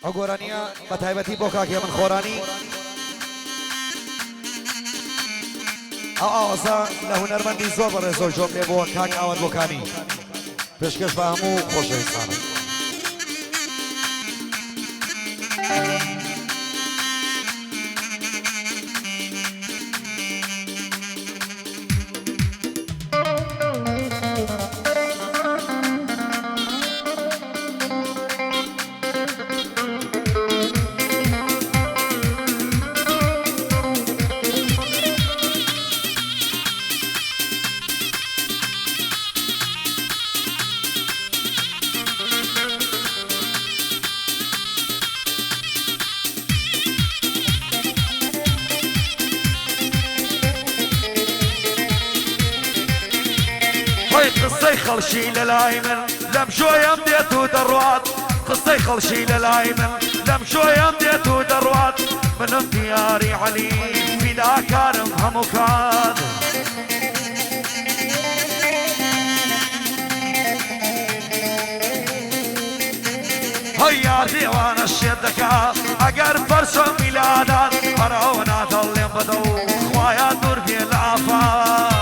ئەو گۆرانیە بە تایبەتی بۆ کاکێ من خۆرانی ئەو ئاوازە لە هونەرمەندی زۆر بەڕێزۆ جۆم لێ بۆ کاک ئاوات بۆکانی پێشکەش بە هەموو خۆشەویستانم. قصي خلشي للاي من لم شوية مديت ودروات قصي خلشي للاي من لم شوية مديت ودروات من دياري علي في ذاكر همكان هيا ديوان الشدكا اگر فرسو ميلادات فراونا ظلم بدو خوايا دور في العفان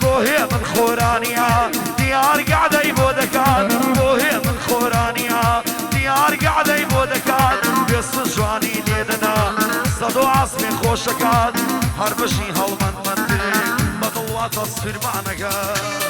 بوهي من خورانيا ديار قاعدة يبودكات بوهي من خورانيا ديار قاعدة يبودكات بيص جواني ليدنا صدو عصمي خوشكات هربشي هالمن منتي بطوات تصفير معنكات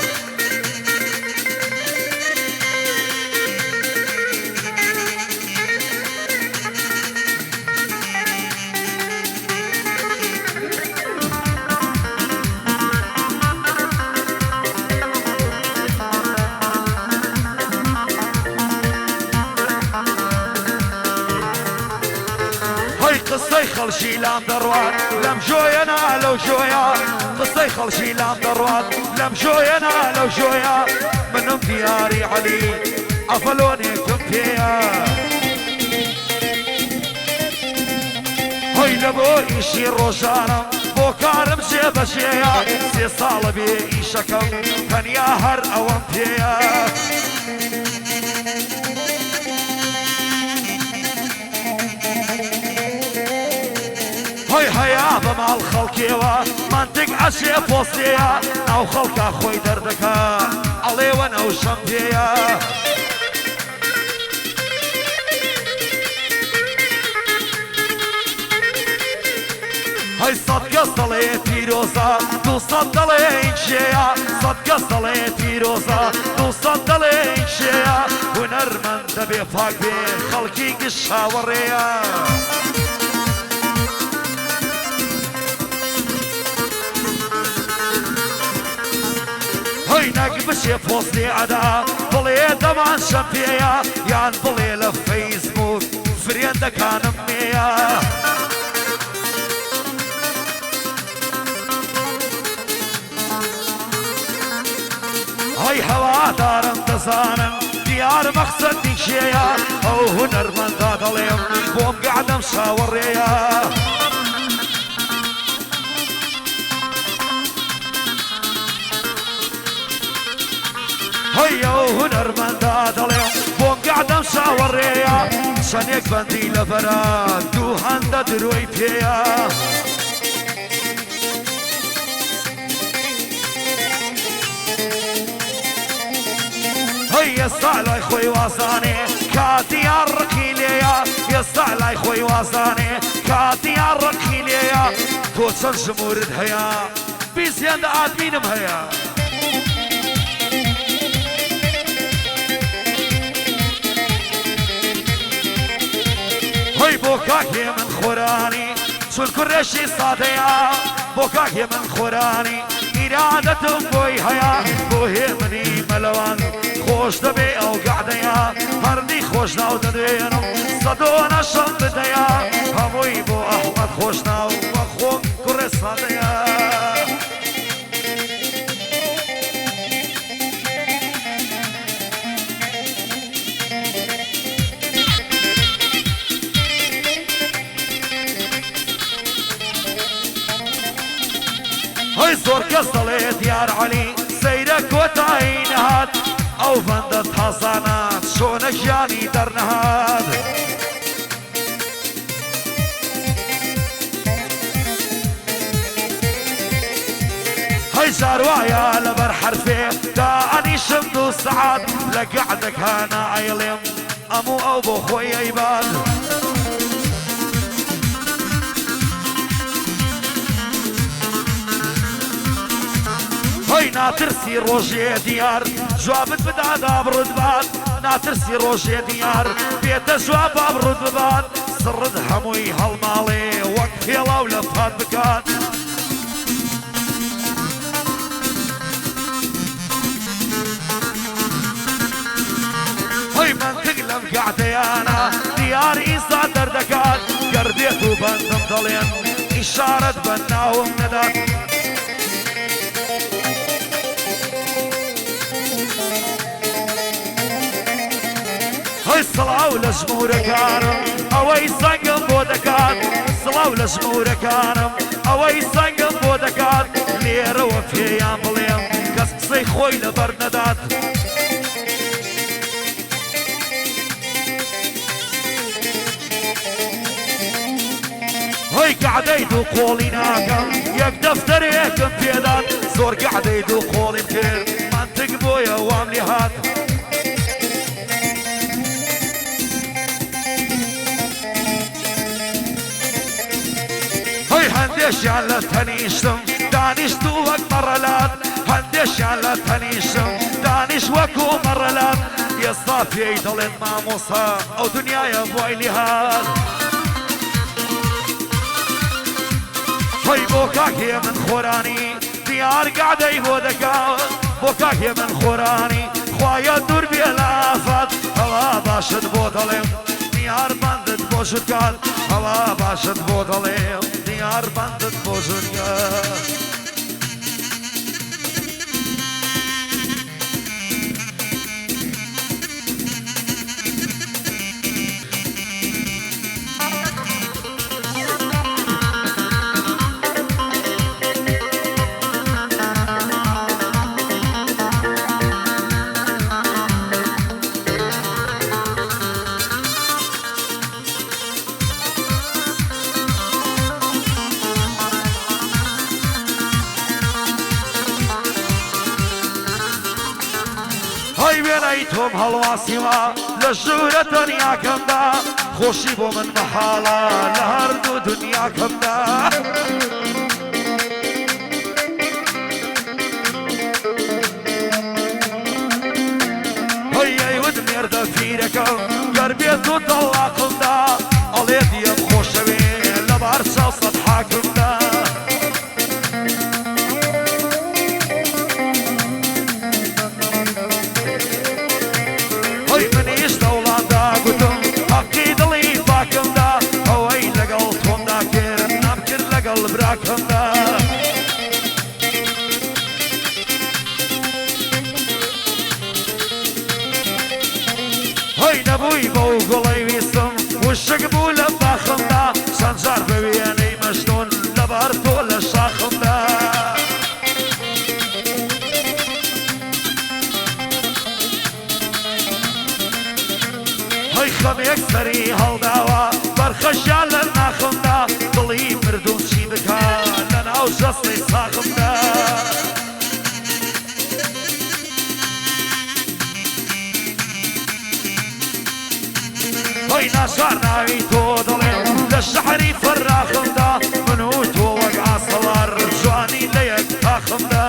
قصي خلشي لام دروات لم جوينا لو جويا قصي خلشي لام دروات لم جوينا لو جويا من دياري علي عفلوني كمتيا هاي لبو إيشي روجانا بو كارم جيب شيا سي صالبي إيشكم كان ياهر أوامتيا هاي هيا مع الخلقيوة منطق عشي بوستيا ناو خلقا خوي دردكا علي وانا وشمبيا هاي صدقة صليتي روزا دو صدلين شيا صدقة صليتي روزا دو صدلين شيا ونرمن دبي فاق بي خلقي قشا وريا هينك بشي فوصلي عدا بلي دمان شمبيا يان بلي لفيسبوك فريندك كان اميا هاي هوا دارم دزانم ديار مقصد ديشيا او هنر من داد اليوم بوم قاعدم شاوريا هيا وهنر من داد اليوم بوم قاعدم شاوريا شنيك بندي لبراد دو هندا دروي بيا هيا سالاي خوي واساني كاتي الركيليا يا سالاي خوي واساني كاتي الركيليا كوتشن جمهورد هيا بيسيان ادمينم هيا هاي بوكاكي من خوراني شو الكرشي صاديا بوكاكي من خوراني إرادة بوي هيا بوهي مني ملوان خوش دبي او قعديا هردي خوش ناو ددينو صدونا شن بديا هموي بو احمد خوش ناو وخون كرش صاديا هەی زۆر کەس دەڵێت یار عەلی سەیرە کۆتایی نەهات ئەو بەندە تازانات چۆنە ژیانی دەرنەهات هەی جاروایە لەبەر حرفێ دا ئەنیشم 2 سەعات لە گەعدەکانە ئەیڵێم ئەموو ئەو بۆ خۆی ئەیبات هەی ناترسی ڕۆژێ دیار جوابت بدادا بڕت بات ناترسی ڕۆژێ دیار بێتە جواب بڕت ببات سڕت هەمووی هەڵماڵێ وەک پێڵاو لە پات بکات هەی منتگ لەم گەعدەیانە دیار ئیسا دەردەکات گەردێت و بەندم دەڵێن ئیشارەت بە ناوم نەدات هەی سڵاو لە ژمورەکانم ئەوەی سەنگم بۆ دەکات سڵاو لە ژمورەکانم ئەوەی سەنگم بۆ دەکات لێرەوە پێیان بڵێم کەس قسەی خۆی لەبەر نەدات هەی گەعدەی 2 قۆڵی ناکەم یەک دەفتەرێکم پێدات زۆر گەعدەی 2 قۆڵیم کرد منتگ بۆیە وام لێ هات هەندێشیان لە تەنیشتم دانیشت و وەک مەڕەلات هەندێشیان لە تەنیشتم دانیش وەکو مەڕەلات ئێستا پێی دەڵێن مامۆسا ئەو دنیایە بۆی لێهات هەی بۆ کاکێ من خۆرانی دیار گەعدەی بۆ دەکات بۆ کاکێ من خۆرانی خوایە دوور بێ لە ئافات هەوا باشت بۆ دەڵێم دیار بەندت بۆ ژوتکات هەوا باشت بۆ دەڵێم دیار بەندت بۆ ژوتکات هەی وێنەی تۆم هەڵواسیوە لە ژوورە دنیاکەمدا خۆشی بۆ من مەحاڵە لە هەردوو دنیاکەمدا هەی ئەیوت مێردە پیرەکەم گەر بێت و تەڵاقمدا ئەڵێ دیەم خۆشەوێ لە بار 400 حاکمدا منیش دەوڵاندا گوتم حەقی دڵی پاکمدا ئەوەی لەگەڵ تۆمدا کرد نام کرد لەگەڵ براکەمدا هەی نەبووی بەو گوڵەی ویستم وشک بوو لە باخمدا چەند جار بە وێنەی مەژنون لەبار تۆ لە شاخمدا خەمێک سەری هەڵداوە بەرخەشیان لە ناخمدا دڵی مردوم چی بکات لە ناو ژەستی ساخمدا هەی ناشار ناوی تۆ دەڵێم لە شەحری فەراخمدا من و تۆ وەک ئاسەوار جوانی لە یەک تاخمدا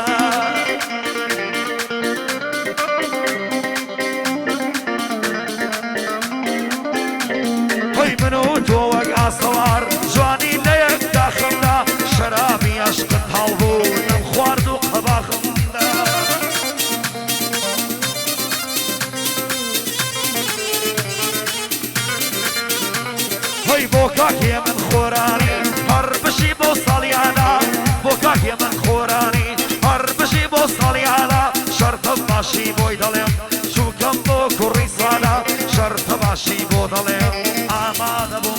من و تۆ وەک ئاسەوار جوانی لە یەک داخمدا شەرابی عەشقت هەڵبوو نەم خوارد و قەباخمدا هەی بۆ کاکێ من خۆرانی هەر بشی بۆ ساڵیانە بۆ کاکێ من خۆرانی هەر بشی بۆ ساڵیانە شەرتە باشی بۆی دەڵێم چووکەم بۆ کوڕی ساڵە شەرتە باشی بۆ دەڵێم ئامادە بووم